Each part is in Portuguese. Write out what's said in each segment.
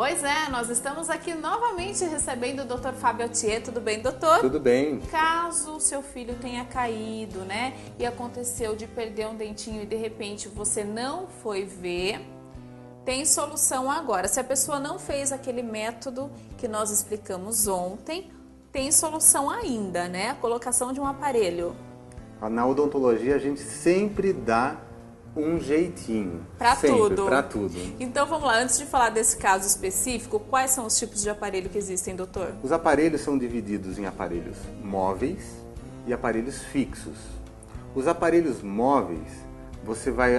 Pois é, nós estamos aqui novamente recebendo o Dr. Fábio Altier. Tudo bem, doutor? Tudo bem. Caso o seu filho tenha caído, né, e aconteceu de perder um dentinho e de repente você não foi ver, tem solução agora. Se a pessoa não fez aquele método que nós explicamos ontem, tem solução ainda, né? A colocação de um aparelho. Na odontologia a gente sempre dá um jeitinho. Para tudo. Para tudo. Então vamos lá, antes de falar desse caso específico, quais são os tipos de aparelho que existem, doutor? Os aparelhos são divididos em aparelhos móveis e aparelhos fixos. Os aparelhos móveis,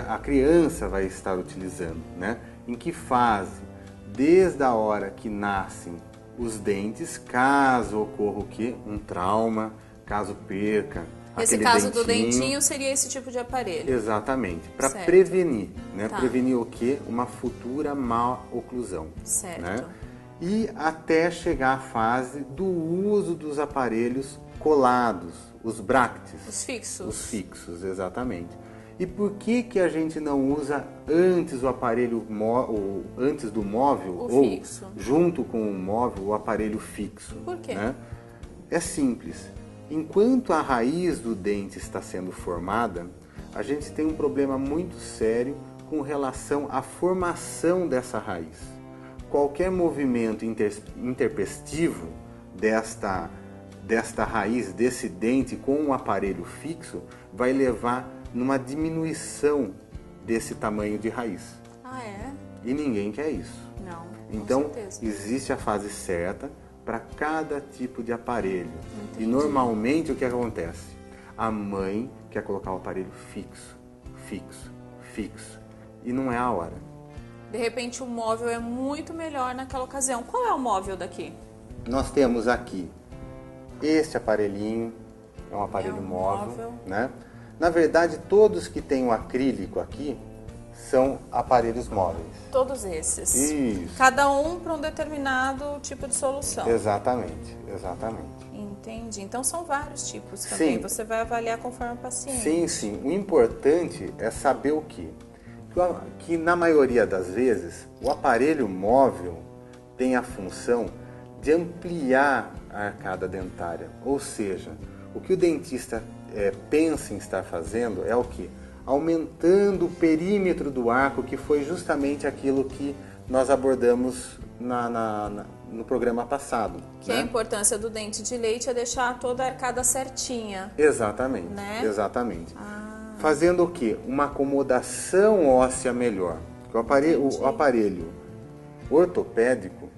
a criança vai estar utilizando, né? Em que fase? Desde a hora que nascem os dentes, caso ocorra o quê? Um trauma, caso perca. Nesse caso do dentinho seria esse tipo de aparelho? Exatamente, para prevenir, né? Tá. Prevenir o quê? Uma futura má oclusão. Certo. Né? E até chegar à fase do uso dos aparelhos colados, os bractes. Os fixos. Os fixos, exatamente. E por que a gente não usa antes o aparelho antes do móvel ou fixo, junto com o móvel o aparelho fixo? Por quê? Né? É simples. Enquanto a raiz do dente está sendo formada, a gente tem um problema muito sério com relação à formação dessa raiz. Qualquer movimento intempestivo desta raiz, desse dente com um aparelho fixo, vai levar numa diminuição desse tamanho de raiz. Ah, é? E ninguém quer isso. Não, então, com certeza. existe a fase certa para cada tipo de aparelho. Entendi. E normalmente o que acontece? A mãe quer colocar o aparelho fixo. E não é a hora. De repente o móvel é muito melhor naquela ocasião. Qual é o móvel daqui? Nós temos aqui este aparelhinho, é um aparelho móvel, né? Na verdade, todos que têm o acrílico aqui são aparelhos móveis. Todos esses? Isso. Cada um para um determinado tipo de solução? Exatamente. Entendi. Então são vários tipos também. Sim. Você vai avaliar conforme o paciente. Sim. O importante é saber o quê? Que na maioria das vezes o aparelho móvel tem a função de ampliar a arcada dentária. Ou seja, o que o dentista pensa em estar fazendo é o quê? Aumentando o perímetro do arco, que foi justamente aquilo que nós abordamos no programa passado. Que a importância do dente de leite é deixar toda a arcada certinha. Exatamente, né? Exatamente. Fazendo o quê? Uma acomodação óssea melhor. O aparelho ortopédico,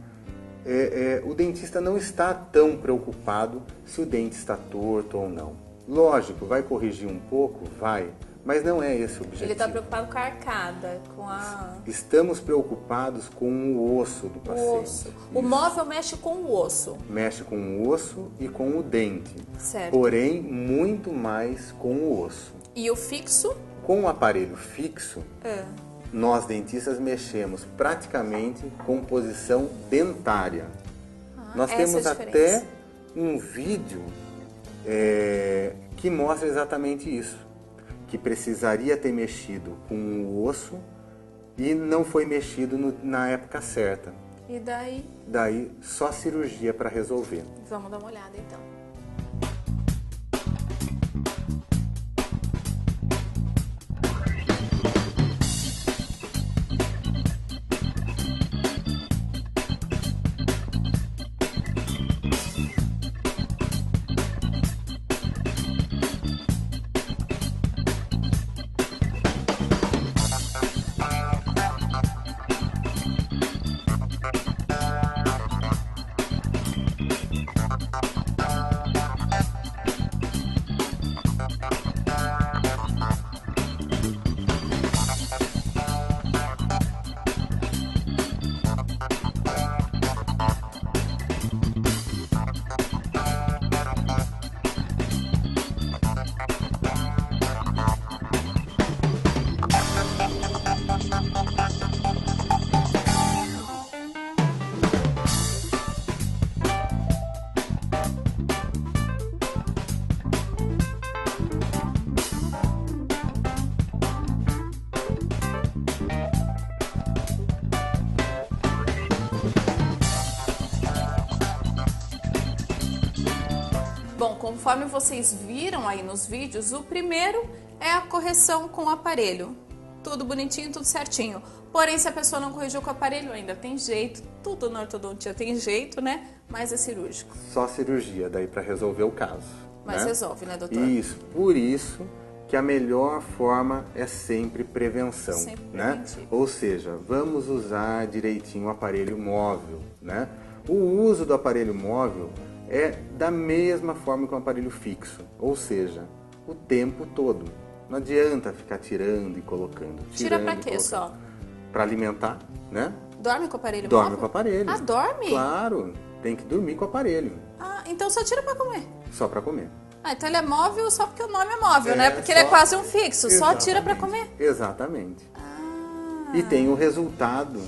o dentista não está tão preocupado se o dente está torto ou não. Lógico, vai corrigir um pouco? Vai. Mas não é esse o objetivo. Ele está preocupado com a arcada, com a... Estamos preocupados com o osso do paciente. O osso. O móvel mexe com o osso. Mexe com o osso e com o dente. Certo. Porém, muito mais com o osso. E o fixo? Com o aparelho fixo, nós dentistas mexemos praticamente com posição dentária. Nós temos até um vídeo que mostra exatamente isso. Que precisaria ter mexido com o osso e não foi mexido na época certa. E daí? Daí só cirurgia para resolver. Vamos dar uma olhada então. Conforme vocês viram aí nos vídeos, o primeiro é a correção com o aparelho. Tudo bonitinho, tudo certinho. Porém, se a pessoa não corrigiu com o aparelho, ainda tem jeito. Tudo na ortodontia tem jeito, né? Mas é cirúrgico. Só cirurgia, daí para resolver o caso. Mas né? resolve, né, doutor? Isso, por isso que a melhor forma é sempre prevenção, Sempre né? preventivo. Ou seja, vamos usar direitinho o aparelho móvel, né? O uso do aparelho móvel é da mesma forma que o aparelho fixo, ou seja, o tempo todo. Não adianta ficar tirando e colocando. Tira pra quê só? Para alimentar, né? Dorme com o aparelho Dorme móvel? com o aparelho. Ah, dorme? Claro, tem que dormir com o aparelho, Ah, então só tira pra comer. só para comer. Ah, então ele é móvel só porque o nome é móvel, É, né? Porque ele é só- quase um fixo, só tira pra Exatamente. comer. Exatamente. Ah, E tem um resultado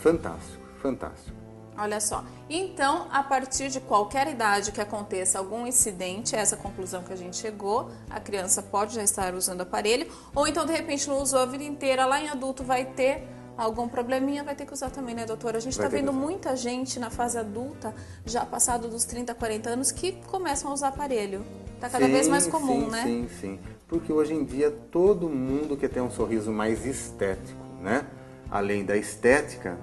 fantástico, fantástico. olha só. Então, a partir de qualquer idade que aconteça algum incidente, essa conclusão que a gente chegou, a criança pode já estar usando aparelho, ou então de repente não usou a vida inteira, lá em adulto vai ter algum probleminha, vai ter que usar também, né, doutora? A gente Vai está ter que vendo usar. muita gente na fase adulta, já passado dos 30, 40 anos, que começam a usar aparelho. Tá cada vez mais comum, sim, né? Sim, sim. Porque hoje em dia todo mundo quer ter um sorriso mais estético, né? Além da estética,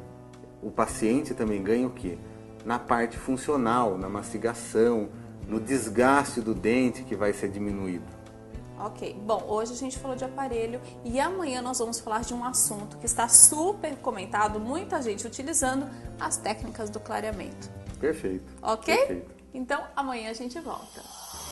o paciente também ganha o quê? Na parte funcional, na mastigação, no desgaste do dente que vai ser diminuído. Ok, bom, hoje a gente falou de aparelho e amanhã nós vamos falar de um assunto que está super comentado, muita gente utilizando as técnicas do clareamento. Perfeito. Ok? Perfeito. Então amanhã a gente volta.